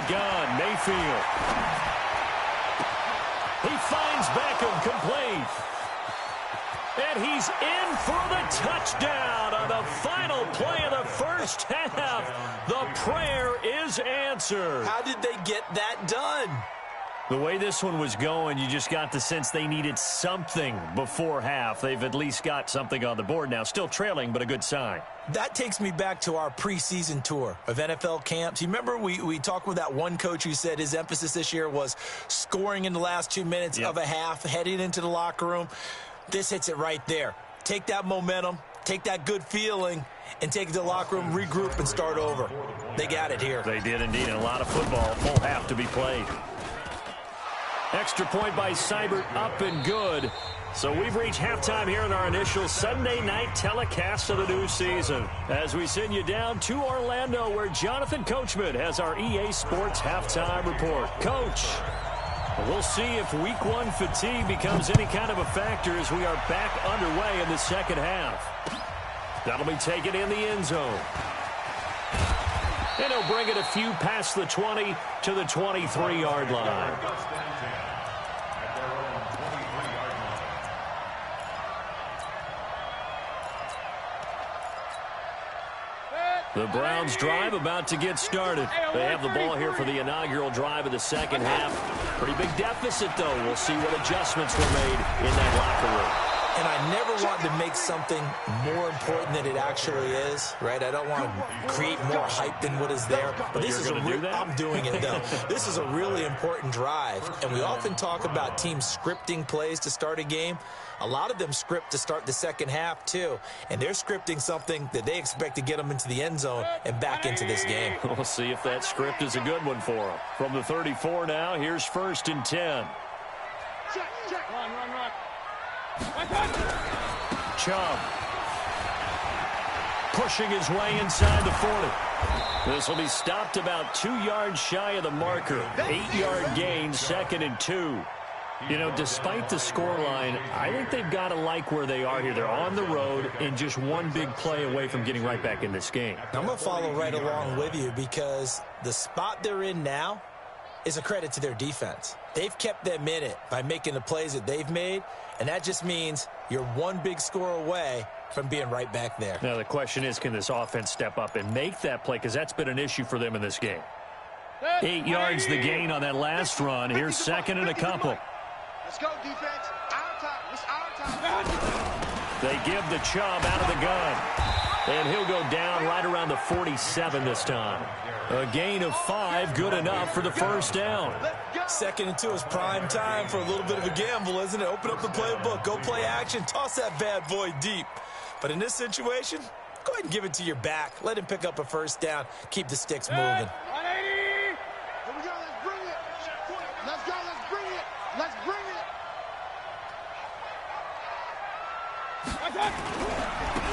the gun. Mayfield. He finds Beckham complete. And he's in for the touchdown on the final play of the first half. The prayer is answered. How did they get that done? The way this one was going, you just got the sense they needed something before half. They've at least got something on the board now. Still trailing, but a good sign. That takes me back to our preseason tour of NFL camps. You remember we talked with that one coach who said his emphasis this year was scoring in the last 2 minutes of a half, heading into the locker room. This hits it right there. Take that momentum, take that good feeling, and take it to the locker room, regroup, and start over. They got it here. They did indeed, and a lot of football, full half to be played. Extra point by Seibert, up and good. So we've reached halftime here in our initial Sunday night telecast of the new season. As we send you down to Orlando, where Jonathan Coachman has our EA Sports halftime report. Coach, we'll see if week one fatigue becomes any kind of a factor as we are back underway in the second half. That'll be taken in the end zone. And he'll bring it a few past the 20 to the 23-yard line. The Browns drive about to get started. They have the ball here for the inaugural drive of the second half. Pretty big deficit, though. We'll see what adjustments were made in that locker room. And I never want to make something more important than it actually is, right? I don't want to create more hype than what is there. But this is I'm doing it, though. This is a really important drive. And we often talk about teams scripting plays to start a game. A lot of them script to start the second half, too. And they're scripting something that they expect to get them into the end zone and back into this game. We'll see if that script is a good one for them. From the 34 now, here's 1st and 10. Check. Run. Chubb pushing his way inside the 40. This will be stopped about 2 yards shy of the marker. 8-yard gain, 2nd and 2. You know, despite the scoreline, I think they've got to like where they are here. They're on the road and just one big play away from getting right back in this game. I'm going to follow right along with you because the spot they're in now is a credit to their defense. They've kept them in it by making the plays that they've made, and that just means you're one big score away from being right back there. Now, the question is, can this offense step up and make that play? Because that's been an issue for them in this game. 8 yards the gain on that last run. Here's 2nd and a couple. Let's go, defense. Our time. It's our time. They give the Chubb out of the gun. And he'll go down right around the 47 this time. A gain of 5, good enough for the first down. 2nd and 2 is prime time for a little bit of a gamble, isn't it? Open up the playbook, go play action, toss that bad boy deep. But in this situation, go ahead and give it to your back. Let him pick up a first down, keep the sticks moving. 180. Here we go, let's bring it. Let's go, let's bring it. Let's bring it.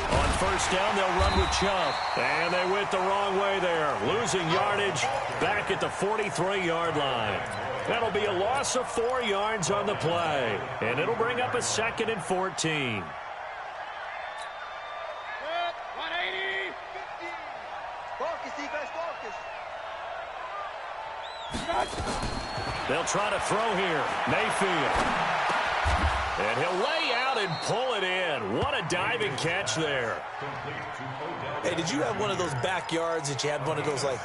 On first down, they'll run with Chubb. And they went the wrong way there. Losing yardage back at the 43-yard line. That'll be a loss of 4 yards on the play. And it'll bring up a 2nd and 14. 180. Focus, defense, focus. They'll try to throw here. Mayfield. And he'll lay out and pull it in. What a diving catch there. Hey, did you have one of those backyards that you had one of those, like,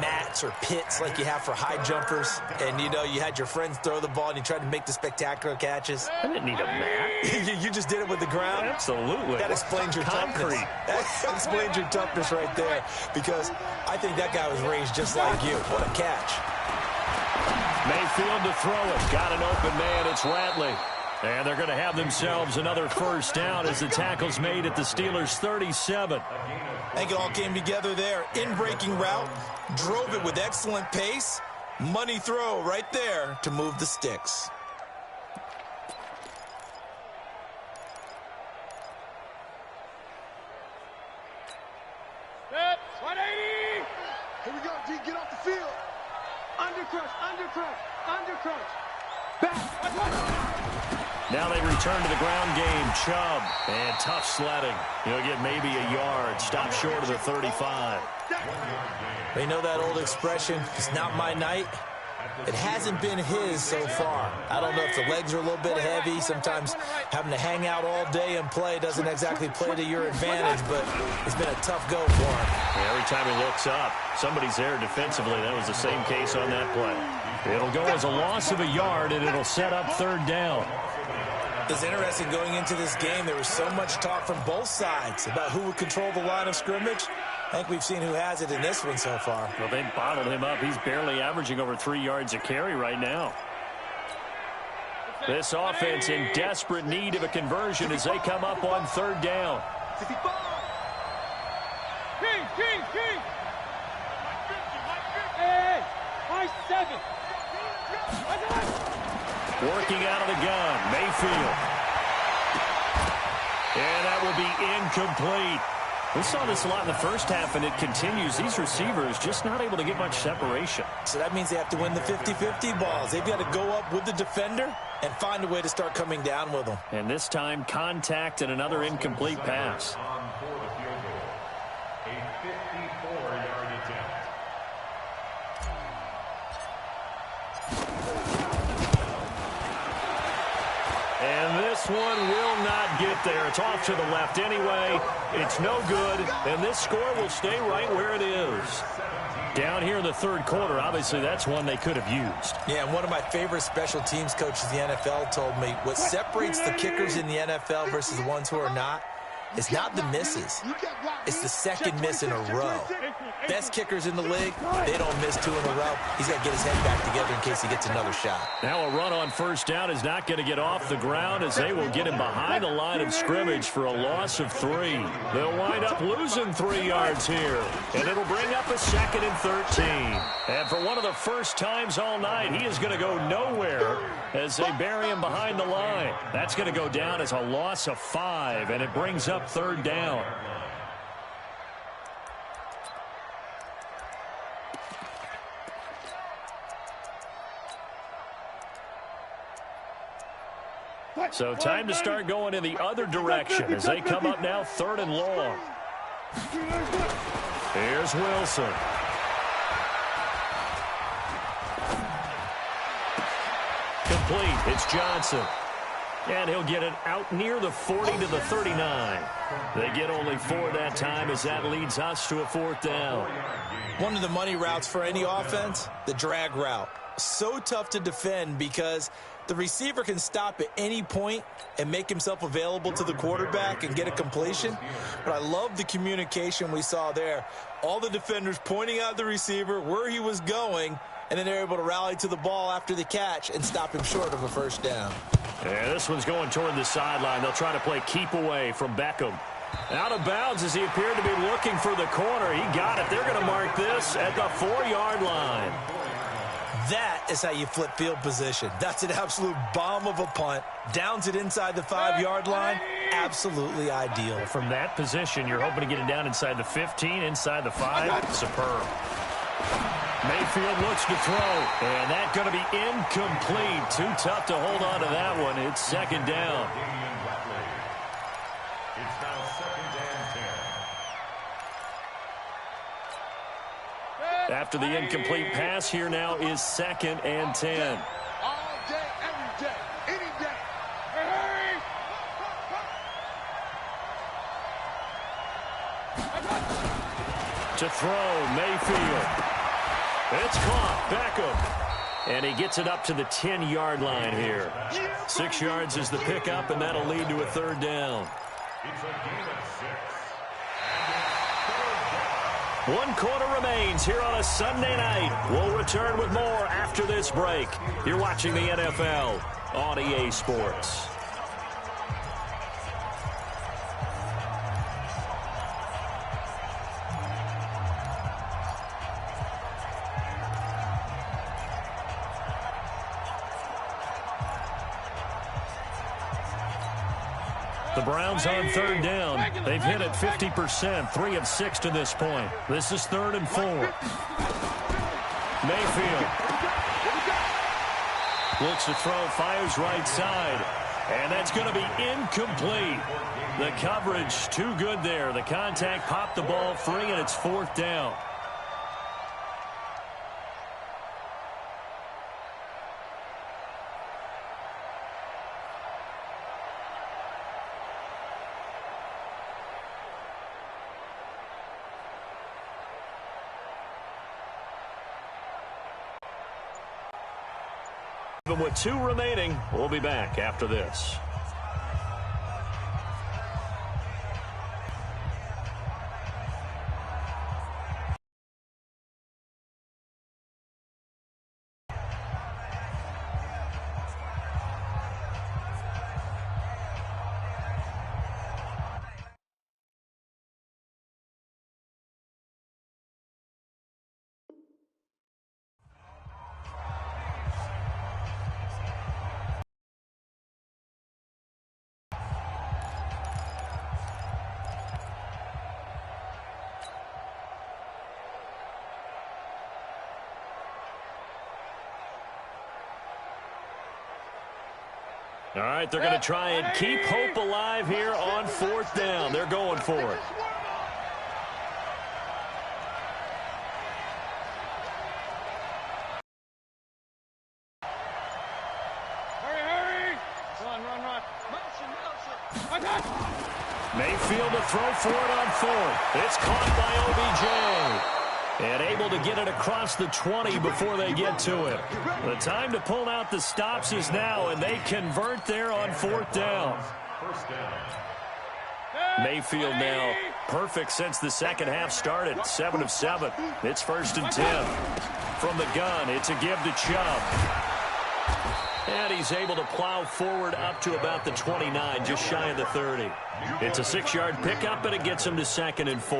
mats or pits like you have for high jumpers? And, you know, you had your friends throw the ball and you tried to make the spectacular catches? I didn't need a mat. You just did it with the ground? Absolutely. That explains your toughness. That explains your toughness right there. Because I think that guy was raised just like you. What a catch. Mayfield to throw it. Got an open man. It's Ratley. And they're going to have themselves another first down as the tackle's made at the Steelers' 37. I think it all came together there. In-breaking route, drove it with excellent pace. Money throw right there to move the sticks. Set, 180. Here we go, D, get off the field. Undercrush. Back. Now they return to the ground game. Chubb, and tough sledding. He'll get maybe a yard. Stop short of the 35. They know that old expression, it's not my night. It hasn't been his so far. I don't know if the legs are a little bit heavy. Sometimes having to hang out all day and play doesn't exactly play to your advantage, but it's been a tough go for him. Yeah, every time he looks up, somebody's there defensively. That was the same case on that play. It'll go as a loss of a yard, and it'll set up third down. It's interesting going into this game. There was so much talk from both sides about who would control the line of scrimmage. I think we've seen who has it in this one so far. Well, they bottled him up. He's barely averaging over 3 yards a carry right now. This offense in desperate need of a conversion as they come up on third down. Working out of the gun, Mayfield. And that will be incomplete. We saw this a lot in the first half, and it continues. These receivers just not able to get much separation. So that means they have to win the 50-50 balls. They've got to go up with the defender and find a way to start coming down with them. And this time, contact and another incomplete pass. And this one will not get there. It's off to the left anyway. It's no good, and this score will stay right where it is. Down here in the third quarter, obviously that's one they could have used. Yeah, and one of my favorite special teams coaches in the NFL told me what separates the kickers in the NFL versus the ones who are not is not the misses. It's the second miss in a row. Best kickers in the league, they don't miss 2 in a row. He's got to get his head back together in case he gets another shot. Now a run on first down is not going to get off the ground as they will get him behind the line of scrimmage for a loss of 3. They'll wind up losing 3 yards here, and it'll bring up a 2nd and 13. And for one of the first times all night, he is going to go nowhere as they bury him behind the line. That's going to go down as a loss of 5, and it brings up third down. So time to start going in the other direction as they come up now 3rd and long. Here's Wilson. Complete. It's Johnson. And he'll get it out near the 40 to the 39. They get only 4 that time as that leads us to a 4th down. One of the money routes for any offense, the drag route. So tough to defend because the receiver can stop at any point and make himself available to the quarterback and get a completion. But I love the communication we saw there. All the defenders pointing out the receiver, where he was going, and then they're able to rally to the ball after the catch and stop him short of a first down. Yeah, this one's going toward the sideline. They'll try to play keep away from Beckham. Out of bounds as he appeared to be looking for the corner. He got it. They're going to mark this at the 4-yard line. That is how you flip field position. That's an absolute bomb of a punt. Downs it inside the 5-yard line. Absolutely ideal. From that position, you're hoping to get it down inside the 15, inside the 5. Superb. Mayfield looks to throw, and that's going to be incomplete. Too tough to hold on to that one. It's 2nd down. It's now 2nd and 10. After the incomplete pass, here now is 2nd and 10. All day, every day, any day. To throw, Mayfield. It's caught. Beckham. And he gets it up to the 10-yard line here. 6 yards is the pickup, and that'll lead to a 3rd down. It's a game of 6. 1 quarter remains here on a Sunday night. We'll return with more after this break. You're watching the NFL on EA Sports. The Browns on 3rd down. They've hit it 50%, 3 of 6 to this point. This is 3rd and 4. Mayfield looks to throw, fires right side. And that's going to be incomplete. The coverage too good there. The contact popped the ball free, and it's 4th down. Even with 2 remaining, we'll be back after this. All right, they're going to try and keep hope alive here on 4th down. They're going for it. Hurry! Run. Motion. Mayfield to throw for it on 4th. It's caught by OBJ. And able to get it across the 20 before they get to it. The time to pull out the stops is now, and they convert there on 4th down. Mayfield now perfect since the second half started. 7 of 7. It's 1st and 10. From the gun, it's a give to Chubb. And he's able to plow forward up to about the 29, just shy of the 30. It's a 6-yard pickup, and it gets him to 2nd and 4.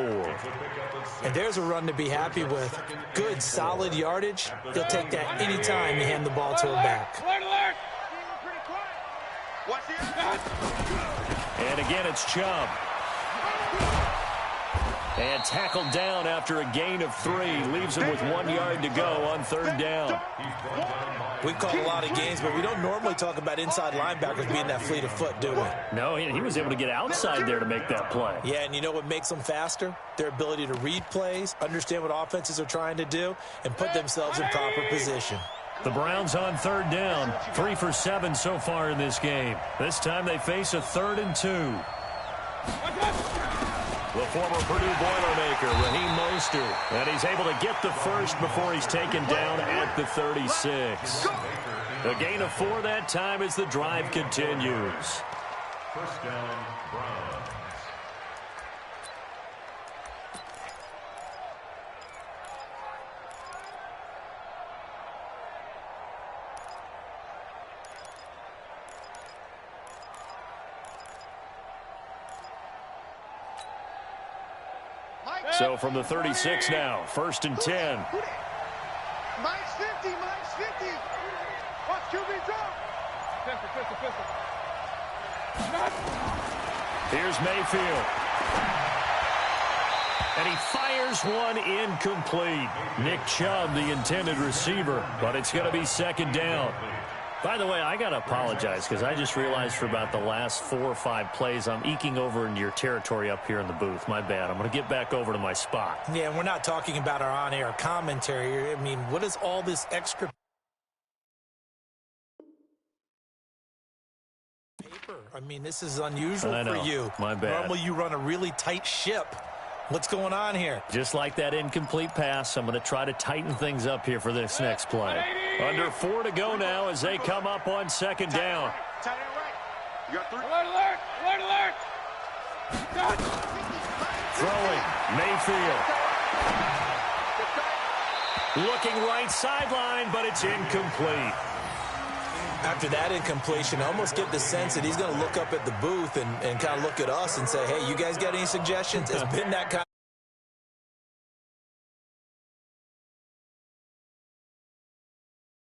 And there's a run to be happy with. Good, solid yardage. He'll take that anytime you hand the ball to a back. Alert! And again, it's Chubb. And tackled down after a gain of 3. Leaves him with 1 yard to go on 3rd down. We've called a lot of games, but we don't normally talk about inside linebackers being that fleet of foot, do we? No, he was able to get outside there to make that play. Yeah, and you know what makes them faster? Their ability to read plays, understand what offenses are trying to do, and put themselves in proper position. The Browns on 3rd down. 3 for 7 so far in this game. This time they face a 3rd and 2. The former Purdue Boilermaker, Raheem Mostert. And he's able to get the first before he's taken down at the 36. A gain of 4 that time as the drive continues. 1st down, Browns. So from the 36 now, 1st and 10. Mike's 50. Watch QB drop. Pistol. Here's Mayfield. And he fires one incomplete. Nick Chubb, the intended receiver, but it's going to be 2nd down. By the way, I got to apologize because I just realized for about the last 4 or 5 plays, I'm eking over into your territory up here in the booth. My bad. I'm going to get back over to my spot. Yeah, and we're not talking about our on-air commentary. I mean, what is all this extra paper? I mean, this is unusual for you. My bad. Normally you run a really tight ship. What's going on here? Just like that incomplete pass, I'm going to try to tighten things up here for this next play. Under 4 to go now as they come up on 2nd down. Tight end right. You got 3. Alert! Throwing, Mayfield. Looking right sideline, but it's incomplete. After that incompletion, I almost get the sense that he's going to look up at the booth and kind of look at us and say, hey, you guys got any suggestions? It's been that kind